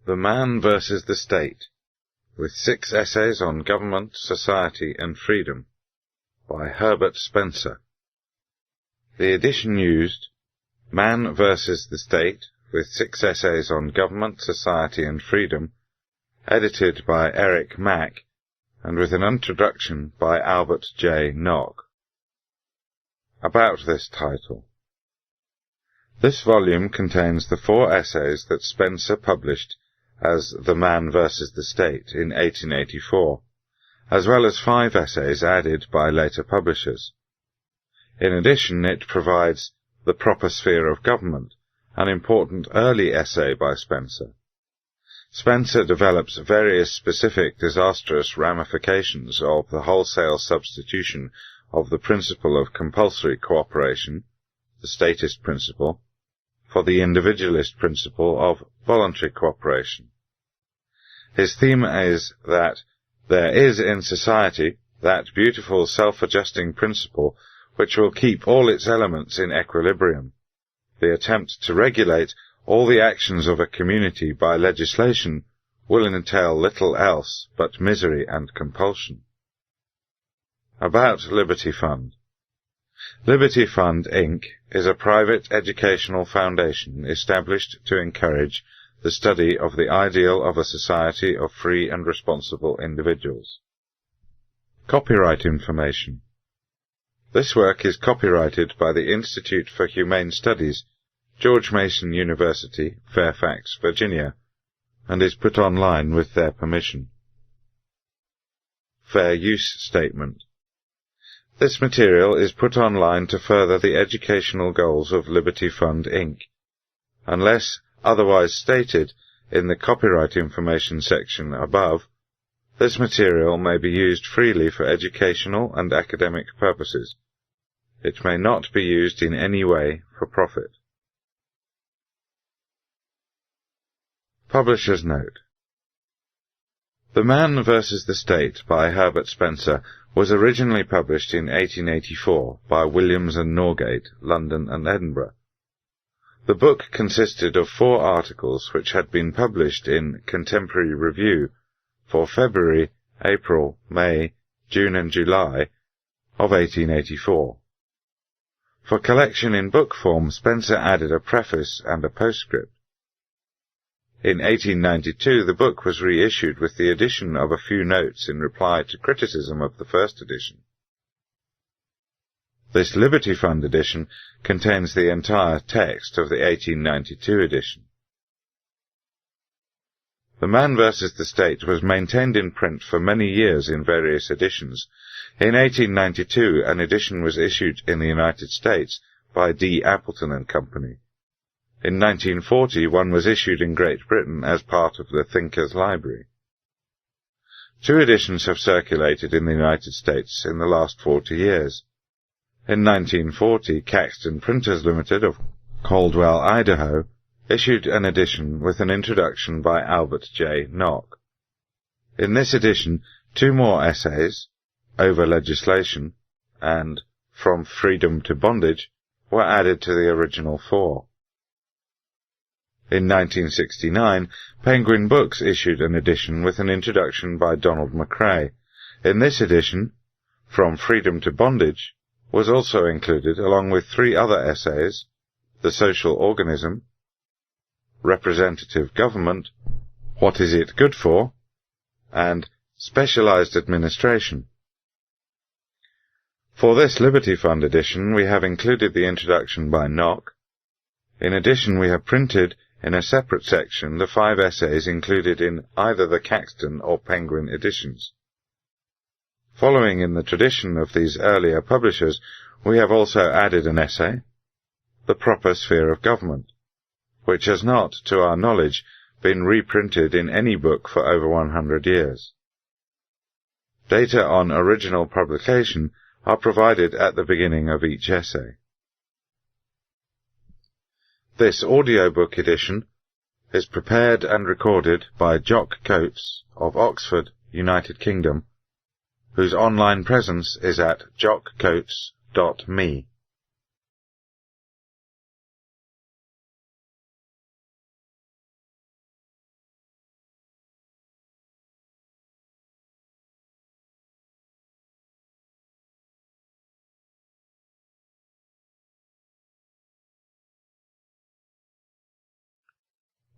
The Man versus the State, with 6 essays on government, society, and freedom, by Herbert Spencer. The edition used Man versus the State, with 6 essays on government, society, and freedom, edited by Eric Mack, and with an introduction by Albert J. Nock. About this title. This volume contains the 4 essays that Spencer published as The Man versus the State in 1884, as well as 5 essays added by later publishers. In addition, it provides The Proper Sphere of Government, an important early essay by Spencer. Spencer develops various specific disastrous ramifications of the wholesale substitution of the principle of compulsory cooperation, the statist principle, for the individualist principle of voluntary cooperation. His theme is that there is in society that beautiful self-adjusting principle which will keep all its elements in equilibrium. The attempt to regulate all the actions of a community by legislation will entail little else but misery and compulsion. About Liberty Fund. Liberty Fund, Inc. is a private educational foundation established to encourage the study of the ideal of a society of free and responsible individuals. Copyright information. This work is copyrighted by the Institute for Humane Studies, George Mason University, Fairfax, Virginia, and is put online with their permission. Fair Use Statement. This material is put online to further the educational goals of Liberty Fund, Inc. Unless otherwise stated in the copyright information section above, this material may be used freely for educational and academic purposes. It may not be used in any way for profit. Publisher's Note. The Man versus the State by Herbert Spencer was originally published in 1884 by Williams and Norgate, London and Edinburgh. The book consisted of 4 articles which had been published in Contemporary Review for February, April, May, June and July of 1884. For collection in book form, Spencer added a preface and a postscript. In 1892 the book was reissued with the addition of a few notes in reply to criticism of the first edition. This Liberty Fund edition contains the entire text of the 1892 edition. The Man versus the State was maintained in print for many years in various editions. In 1892 an edition was issued in the United States by D. Appleton and Company. In 1940 one was issued in Great Britain as part of the Thinkers' Library. 2 editions have circulated in the United States in the last 40 years. In 1940, Caxton Printers Limited of Caldwell, Idaho, issued an edition with an introduction by Albert J. Nock. In this edition, 2 more essays, Over Legislation and From Freedom to Bondage, were added to the original 4. In 1969, Penguin Books issued an edition with an introduction by Donald McRae. In this edition, From Freedom to Bondage was also included, along with 3 other essays, The Social Organism, Representative Government, What Is It Good For?, and Specialized Administration. For this Liberty Fund edition we have included the introduction by Nock. In addition we have printed in a separate section the 5 essays included in either the Caxton or Penguin editions. Following in the tradition of these earlier publishers, we have also added an essay, The Proper Sphere of Government, which has not, to our knowledge, been reprinted in any book for over 100 years. Data on original publication are provided at the beginning of each essay. This audiobook edition is prepared and recorded by Jock Coates of Oxford, United Kingdom, whose online presence is at jockcoates.me.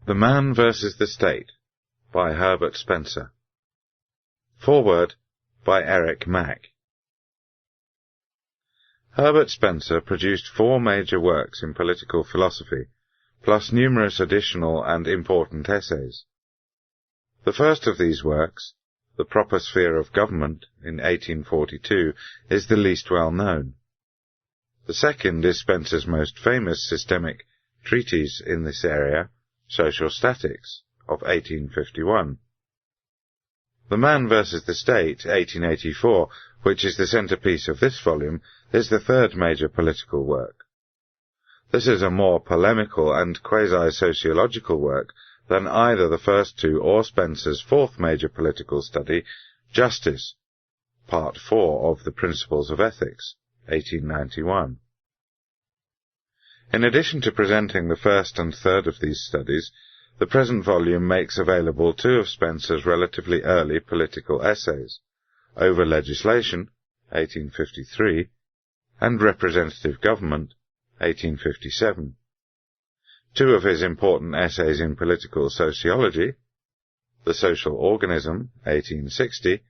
The Man versus the State by Herbert Spencer. Foreword by Eric Mack. Herbert Spencer produced 4 major works in political philosophy, plus numerous additional and important essays. The first of these works, The Proper Sphere of Government, in 1842, is the least well known. The second is Spencer's most famous systemic treatise in this area, Social Statics, of 1851. The Man versus the State, 1884, which is the centrepiece of this volume, is the third major political work. This is a more polemical and quasi-sociological work than either the first two or Spencer's fourth major political study, Justice, Part 4 of the Principles of Ethics, 1891. In addition to presenting the first and third of these studies, the present volume makes available 2 of Spencer's relatively early political essays, Over Legislation, 1853, and Representative Government, 1857. 2 of his important essays in political sociology, The Social Organism, 1860,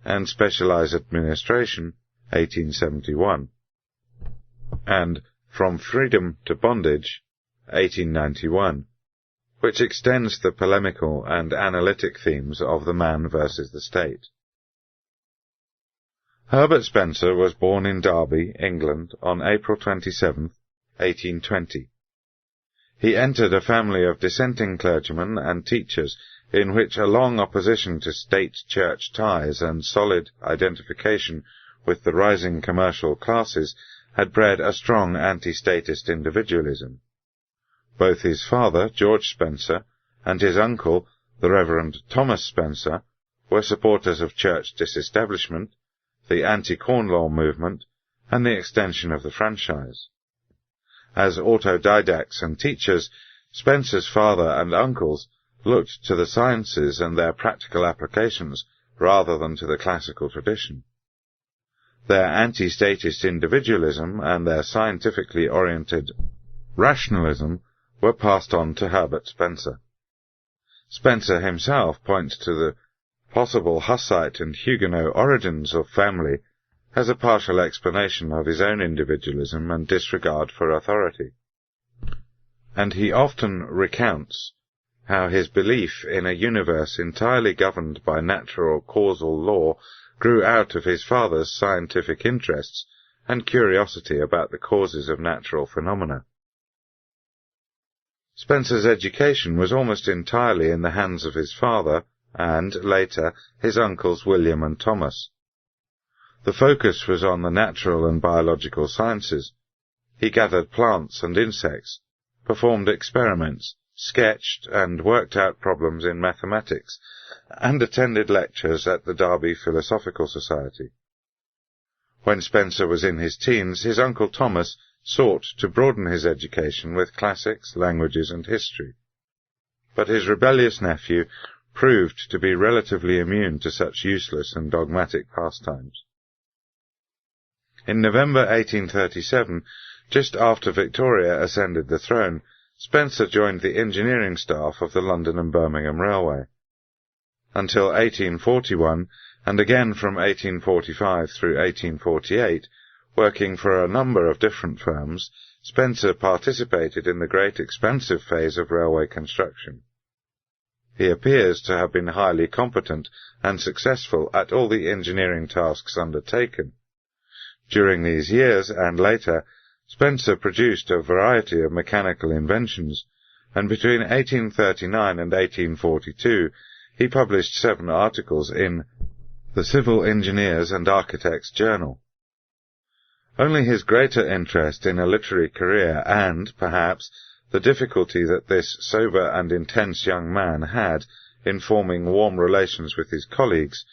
and Specialized Administration, 1871, and From Freedom to Bondage, 1891, which extends the polemical and analytic themes of the man versus the state. Herbert Spencer was born in Derby, England, on April 27, 1820. He entered a family of dissenting clergymen and teachers in which a long opposition to state-church ties and solid identification with the rising commercial classes had bred a strong anti-statist individualism. Both his father, George Spencer, and his uncle, the Reverend Thomas Spencer, were supporters of church disestablishment, the anti-Corn Law movement, and the extension of the franchise. As autodidacts and teachers, Spencer's father and uncles looked to the sciences and their practical applications rather than to the classical tradition. Their anti-statist individualism and their scientifically oriented rationalism were passed on to Herbert Spencer. Spencer himself points to the possible Hussite and Huguenot origins of family as a partial explanation of his own individualism and disregard for authority. And he often recounts how his belief in a universe entirely governed by natural causal law grew out of his father's scientific interests and curiosity about the causes of natural phenomena. Spencer's education was almost entirely in the hands of his father and, later, his uncles William and Thomas. The focus was on the natural and biological sciences. He gathered plants and insects, performed experiments, sketched and worked out problems in mathematics, and attended lectures at the Derby Philosophical Society. When Spencer was in his teens, his uncle Thomas sought to broaden his education with classics, languages, and history. But his rebellious nephew proved to be relatively immune to such useless and dogmatic pastimes. In November 1837, just after Victoria ascended the throne, Spencer joined the engineering staff of the London and Birmingham Railway. Until 1841, and again from 1845 through 1848, working for a number of different firms, Spencer participated in the great expansive phase of railway construction. He appears to have been highly competent and successful at all the engineering tasks undertaken. During these years, and later, Spencer produced a variety of mechanical inventions, and between 1839 and 1842 he published 7 articles in the Civil Engineers and Architects Journal. Only his greater interest in a literary career and, perhaps, the difficulty that this sober and intense young man had in forming warm relations with his colleagues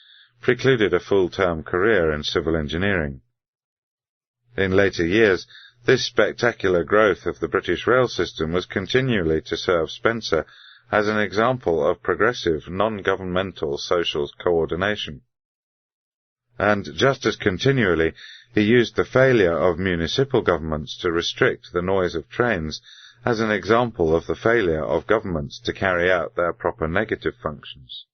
precluded a full-term career in civil engineering. In later years, this spectacular growth of the British rail system was continually to serve Spencer as an example of progressive, non-governmental social coordination. And just as continually, he used the failure of municipal governments to restrict the noise of trains as an example of the failure of governments to carry out their proper negative functions.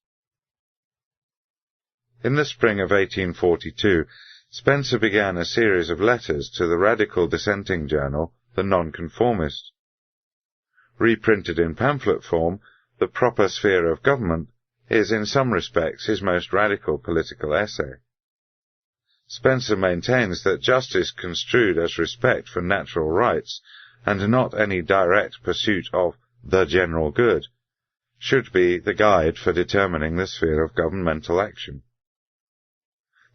In the spring of 1842, Spencer began a series of letters to the radical dissenting journal, The Nonconformist. Reprinted in pamphlet form, The Proper Sphere of Government is in some respects his most radical political essay. Spencer maintains that justice construed as respect for natural rights, and not any direct pursuit of the general good, should be the guide for determining the sphere of governmental action.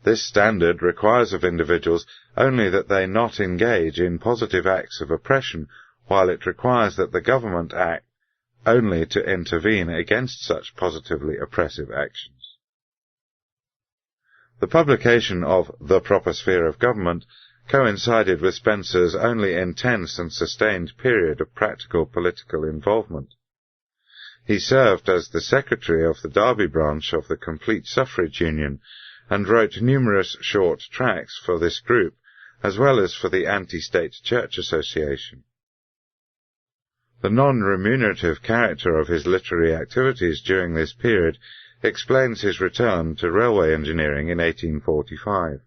This standard requires of individuals only that they not engage in positive acts of oppression, while it requires that the government act only to intervene against such positively oppressive actions. The publication of The Proper Sphere of Government coincided with Spencer's only intense and sustained period of practical political involvement. He served as the secretary of the Derby branch of the Complete Suffrage Union, and wrote numerous short tracts for this group, as well as for the Anti-State Church Association. The non-remunerative character of his literary activities during this period explains his return to railway engineering in 1845.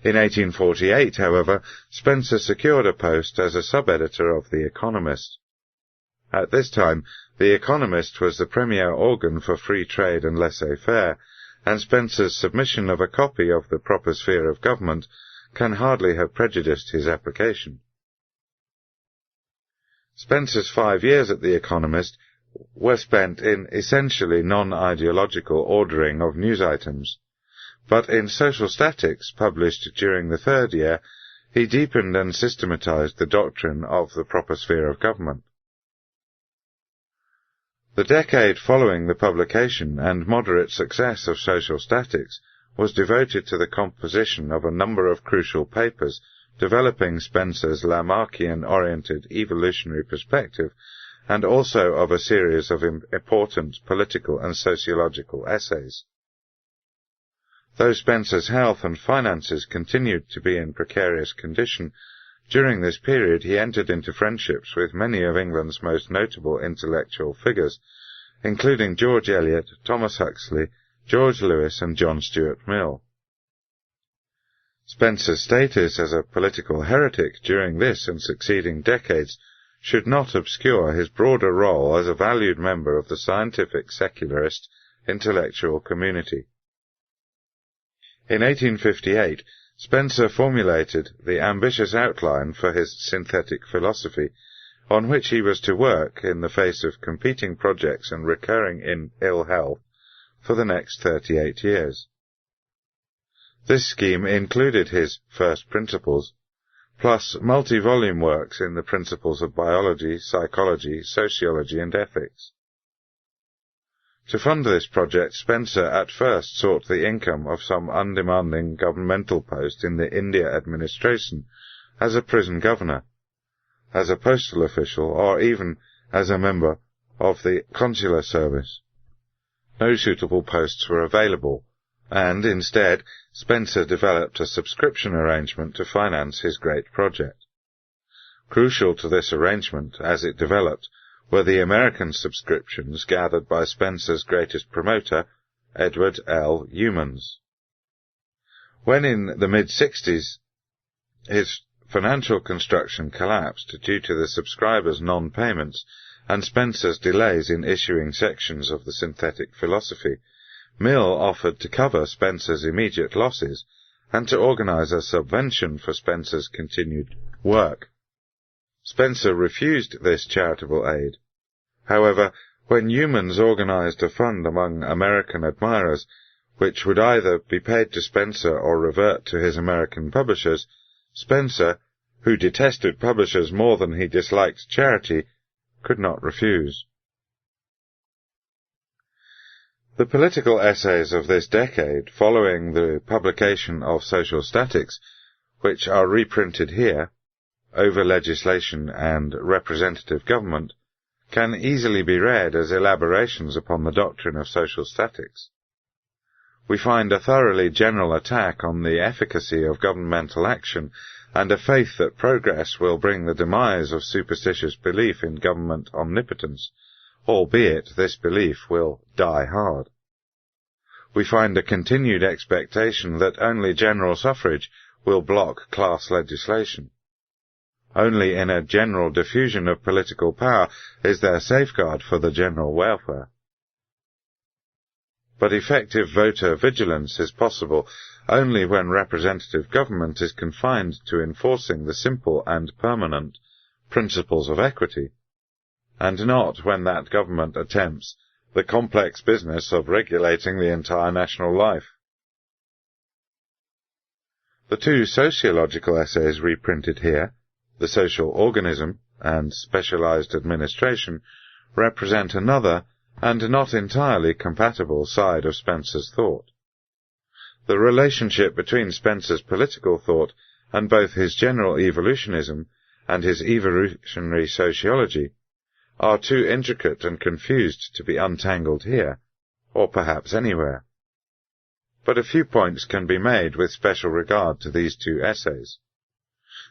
In 1848, however, Spencer secured a post as a sub-editor of The Economist. At this time, The Economist was the premier organ for free trade and laissez-faire, and Spencer's submission of a copy of The Proper Sphere of Government can hardly have prejudiced his application. Spencer's 5 years at The Economist were spent in essentially non-ideological ordering of news items, but in Social Statics, published during the 3rd year, he deepened and systematized the doctrine of the proper sphere of government. The decade following the publication and moderate success of Social Statics was devoted to the composition of a number of crucial papers developing Spencer's Lamarckian-oriented evolutionary perspective, and also of a series of important political and sociological essays. Though Spencer's health and finances continued to be in precarious condition, during this period he entered into friendships with many of England's most notable intellectual figures, including George Eliot, Thomas Huxley, George Lewis, and John Stuart Mill. Spencer's status as a political heretic during this and succeeding decades should not obscure his broader role as a valued member of the scientific secularist intellectual community. In 1858, Spencer formulated the ambitious outline for his synthetic philosophy, on which he was to work in the face of competing projects and recurring ill health for the next 38 years. This scheme included his First Principles, plus multi-volume works in the principles of biology, psychology, sociology, and ethics. To fund this project, Spencer at first sought the income of some undemanding governmental post in the India administration as a prison governor, as a postal official, or even as a member of the consular service. No suitable posts were available, and instead Spencer developed a subscription arrangement to finance his great project. Crucial to this arrangement, as it developed, were the American subscriptions gathered by Spencer's greatest promoter, Edward L. Youmans. When in the mid-60s his financial construction collapsed due to the subscribers' non-payments and Spencer's delays in issuing sections of the synthetic philosophy, Mill offered to cover Spencer's immediate losses and to organize a subvention for Spencer's continued work. Spencer refused this charitable aid. However, when Youmans organized a fund among American admirers, which would either be paid to Spencer or revert to his American publishers, Spencer, who detested publishers more than he disliked charity, could not refuse. The political essays of this decade, following the publication of Social Statics, which are reprinted here, Over Legislation and Representative Government, can easily be read as elaborations upon the doctrine of social statics. we find a thoroughly general attack on the efficacy of governmental action and a faith that progress will bring the demise of superstitious belief in government omnipotence, albeit this belief will die hard. We find a continued expectation that only general suffrage will block class legislation. Only in a general diffusion of political power is there safeguard for the general welfare. But effective voter vigilance is possible only when representative government is confined to enforcing the simple and permanent principles of equity, and not when that government attempts the complex business of regulating the entire national life. The two sociological essays reprinted here, The Social Organism and Specialized Administration, represent another and not entirely compatible side of Spencer's thought. The relationship between Spencer's political thought and both his general evolutionism and his evolutionary sociology are too intricate and confused to be untangled here, or perhaps anywhere. But a few points can be made with special regard to these two essays.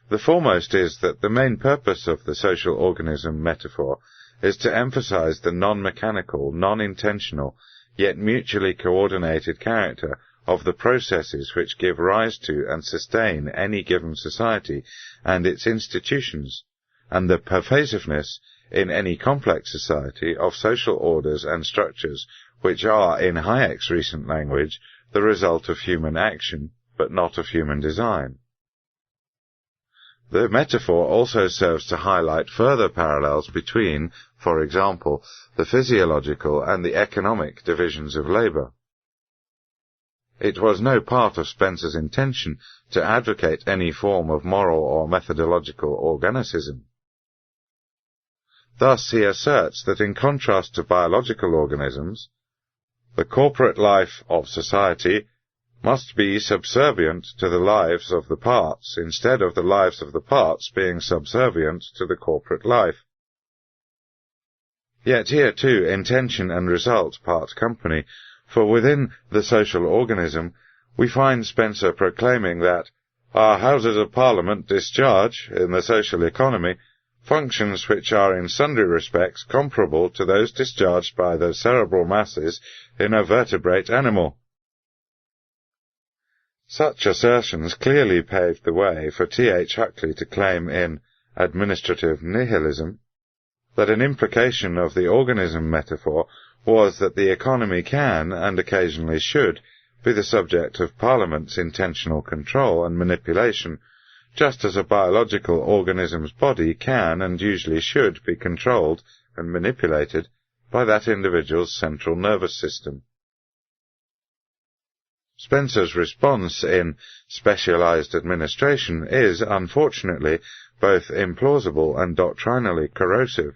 The foremost is that the main purpose of the social organism metaphor is to emphasize the non-mechanical, non-intentional, yet mutually coordinated character of the processes which give rise to and sustain any given society and its institutions, and the pervasiveness in any complex society of social orders and structures which are, in Hayek's recent language, the result of human action, but not of human design. The metaphor also serves to highlight further parallels between, for example, the physiological and the economic divisions of labour. It was no part of Spencer's intention to advocate any form of moral or methodological organicism. Thus he asserts that in contrast to biological organisms, the corporate life of society must be subservient to the lives of the parts, instead of the lives of the parts being subservient to the corporate life. Yet here too intention and result part company, for within the social organism we find Spencer proclaiming that our Houses of Parliament discharge, in the social economy, functions which are in sundry respects comparable to those discharged by the cerebral masses in a vertebrate animal. Such assertions clearly paved the way for T.H. Huxley to claim in Administrative Nihilism that an implication of the organism metaphor was that the economy can, and occasionally should, be the subject of Parliament's intentional control and manipulation, just as a biological organism's body can and usually should be controlled and manipulated by that individual's central nervous system. Spencer's response in Specialized Administration is, unfortunately, both implausible and doctrinally corrosive.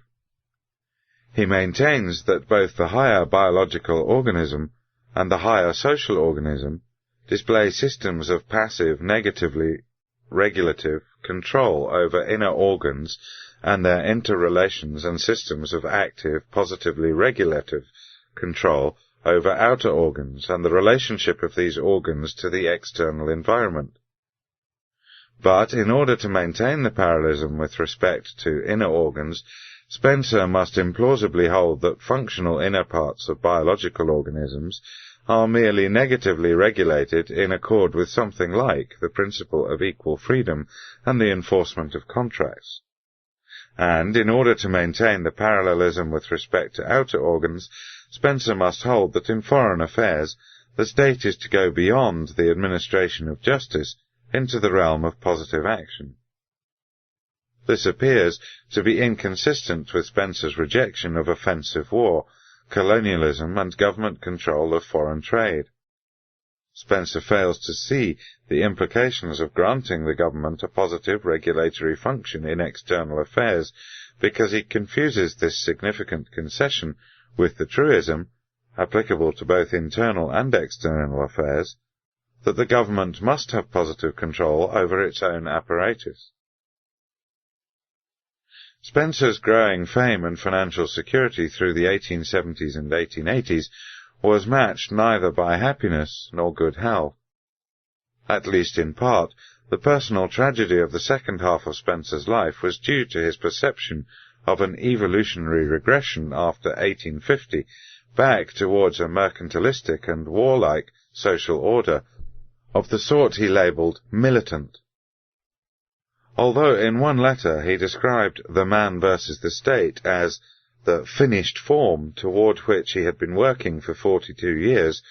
He maintains that both the higher biological organism and the higher social organism display systems of passive, negatively regulative control over inner organs and their interrelations, and systems of active, positively regulative control over outer organs and the relationship of these organs to the external environment. But in order to maintain the parallelism with respect to inner organs, Spencer must implausibly hold that functional inner parts of biological organisms are merely negatively regulated in accord with something like the principle of equal freedom and the enforcement of contracts. And in order to maintain the parallelism with respect to outer organs, Spencer must hold that in foreign affairs the state is to go beyond the administration of justice into the realm of positive action. This appears to be inconsistent with Spencer's rejection of offensive war, colonialism, and government control of foreign trade. Spencer fails to see the implications of granting the government a positive regulatory function in external affairs, because he confuses this significant concession with the truism, applicable to both internal and external affairs, that the government must have positive control over its own apparatus. Spencer's growing fame and financial security through the 1870s and 1880s was matched neither by happiness nor good health. At least in part, the personal tragedy of the second half of Spencer's life was due to his perception of an evolutionary regression after 1850 back towards a mercantilistic and warlike social order of the sort he labelled militant. Although in one letter he described the man versus the state as the finished form toward which he had been working for 42 years,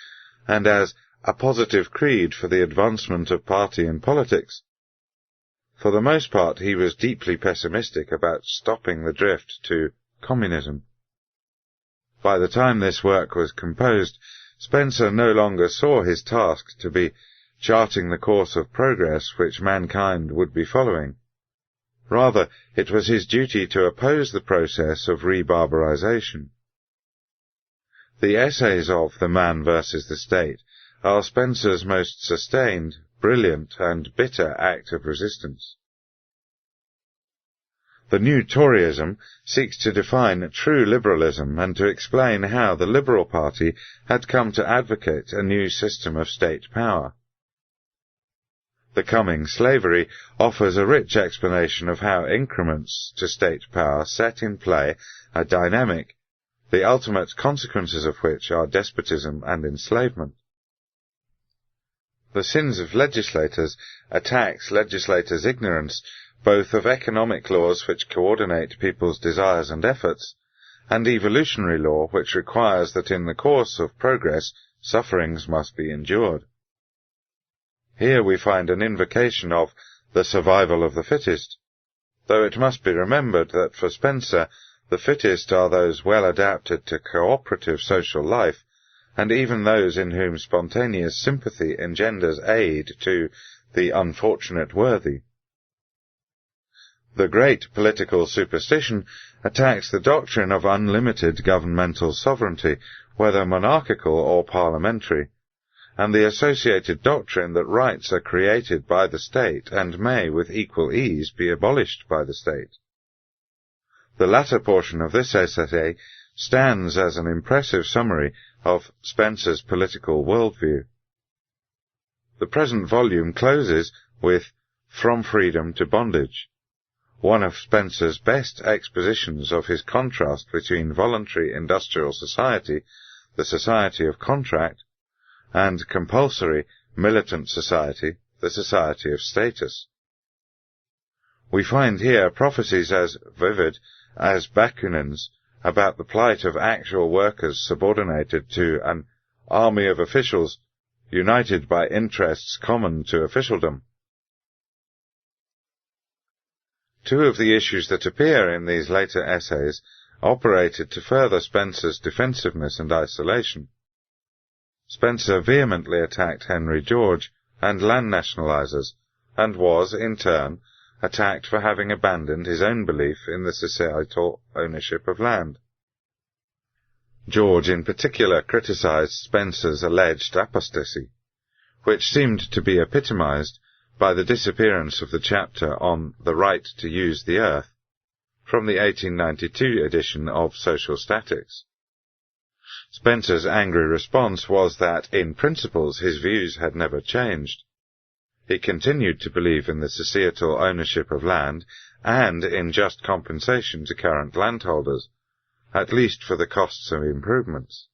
and as a positive creed for the advancement of party and politics, for the most part he was deeply pessimistic about stopping the drift to communism. By the time this work was composed, Spencer no longer saw his task to be charting the course of progress which mankind would be following. Rather, it was his duty to oppose the process of rebarbarization. The essays of The Man versus the State are Spencer's most sustained, brilliant, and bitter act of resistance. The new Toryism seeks to define true liberalism and to explain how the Liberal Party had come to advocate a new system of state power. The Coming Slavery offers a rich explanation of how increments to state power set in play a dynamic, the ultimate consequences of which are despotism and enslavement. The Sins of Legislators attacks legislators' ignorance both of economic laws which coordinate people's desires and efforts, and evolutionary law which requires that in the course of progress sufferings must be endured. Here we find an invocation of the survival of the fittest, though it must be remembered that for Spencer the fittest are those well adapted to cooperative social life, and even those in whom spontaneous sympathy engenders aid to the unfortunate worthy. The great political superstition attacks the doctrine of unlimited governmental sovereignty, whether monarchical or parliamentary, and the associated doctrine that rights are created by the state and may with equal ease be abolished by the state. The latter portion of this essay stands as an impressive summary of Spencer's political worldview. The present volume closes with From Freedom to Bondage, one of Spencer's best expositions of his contrast between voluntary industrial society, the society of contract, and compulsory militant society, the society of status. We find here prophecies as vivid as Bakunin's about the plight of actual workers subordinated to an army of officials united by interests common to officialdom. Two of the issues that appear in these later essays operated to further Spencer's defensiveness and isolation. Spencer vehemently attacked Henry George and land nationalizers, and was, in turn, attacked for having abandoned his own belief in the societal ownership of land. George in particular criticized Spencer's alleged apostasy, which seemed to be epitomized by the disappearance of the chapter on the right to use the earth from the 1892 edition of Social Statics. Spencer's angry response was that, in principles, his views had never changed. He continued to believe in the societal ownership of land and in just compensation to current landholders, at least for the costs of improvements.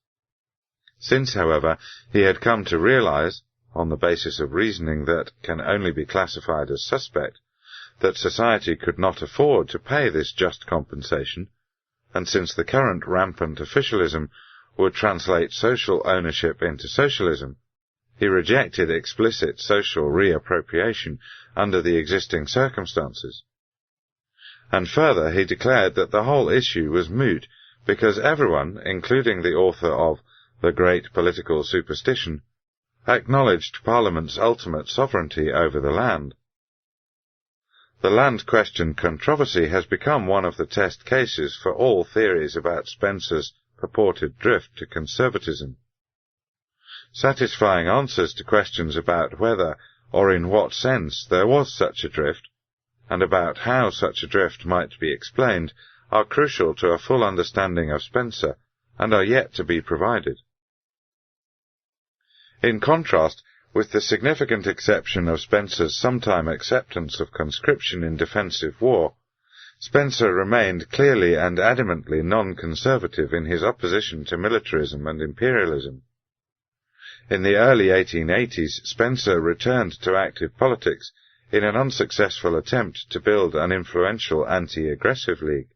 Since, however, he had come to realize, on the basis of reasoning that can only be classified as suspect, that society could not afford to pay this just compensation, and since the current rampant officialism would translate social ownership into socialism, he rejected explicit social reappropriation under the existing circumstances. And further, he declared that the whole issue was moot because everyone, including the author of The Great Political Superstition, acknowledged Parliament's ultimate sovereignty over the land. The land question controversy has become one of the test cases for all theories about Spencer's purported drift to conservatism. Satisfying answers to questions about whether or in what sense there was such a drift, and about how such a drift might be explained, are crucial to a full understanding of Spencer, and are yet to be provided. In contrast, with the significant exception of Spencer's sometime acceptance of conscription in defensive war, Spencer remained clearly and adamantly non-conservative in his opposition to militarism and imperialism. In the early 1880s, Spencer returned to active politics in an unsuccessful attempt to build an influential anti-aggressive league.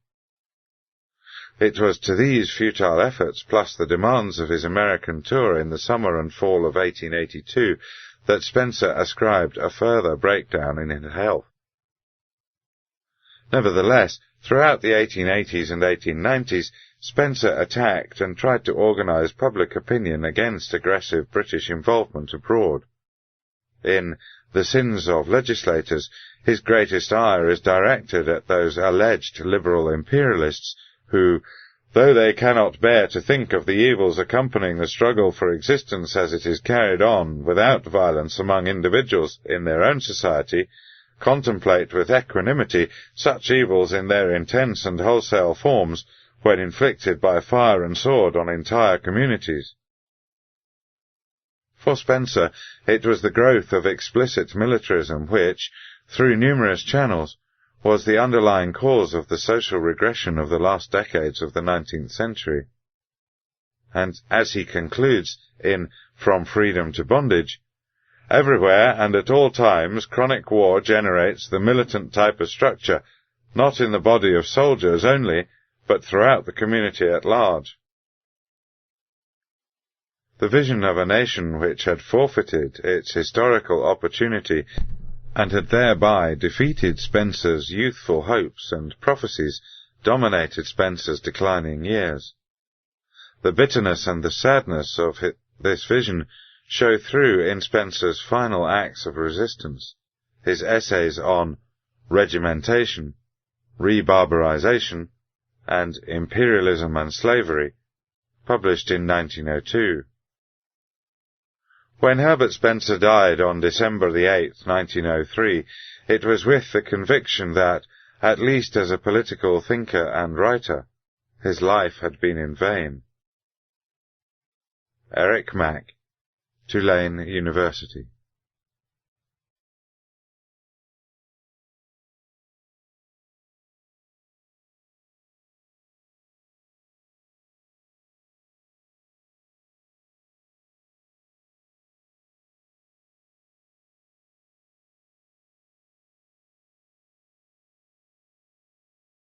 It was to these futile efforts, plus the demands of his American tour in the summer and fall of 1882, that Spencer ascribed a further breakdown in his health. Nevertheless, throughout the 1880s and 1890s, Spencer attacked and tried to organize public opinion against aggressive British involvement abroad. In The Sins of Legislators, his greatest ire is directed at those alleged liberal imperialists who, though they cannot bear to think of the evils accompanying the struggle for existence as it is carried on without violence among individuals in their own society, contemplate with equanimity such evils in their intense and wholesale forms when inflicted by fire and sword on entire communities. For Spencer, it was the growth of explicit militarism which, through numerous channels, was the underlying cause of the social regression of the last decades of the 19th century. And, as he concludes in From Freedom to Bondage, everywhere and at all times chronic war generates the militant type of structure, not in the body of soldiers only, but throughout the community at large. The vision of a nation which had forfeited its historical opportunity and had thereby defeated Spencer's youthful hopes and prophecies dominated Spencer's declining years. The bitterness and the sadness of this vision show through in Spencer's final acts of resistance, his essays on regimentation, rebarbarization, and imperialism and slavery, published in 1902. When Herbert Spencer died on December the 8th, 1903, it was with the conviction that, at least as a political thinker and writer, his life had been in vain. Eric Mack, Tulane University.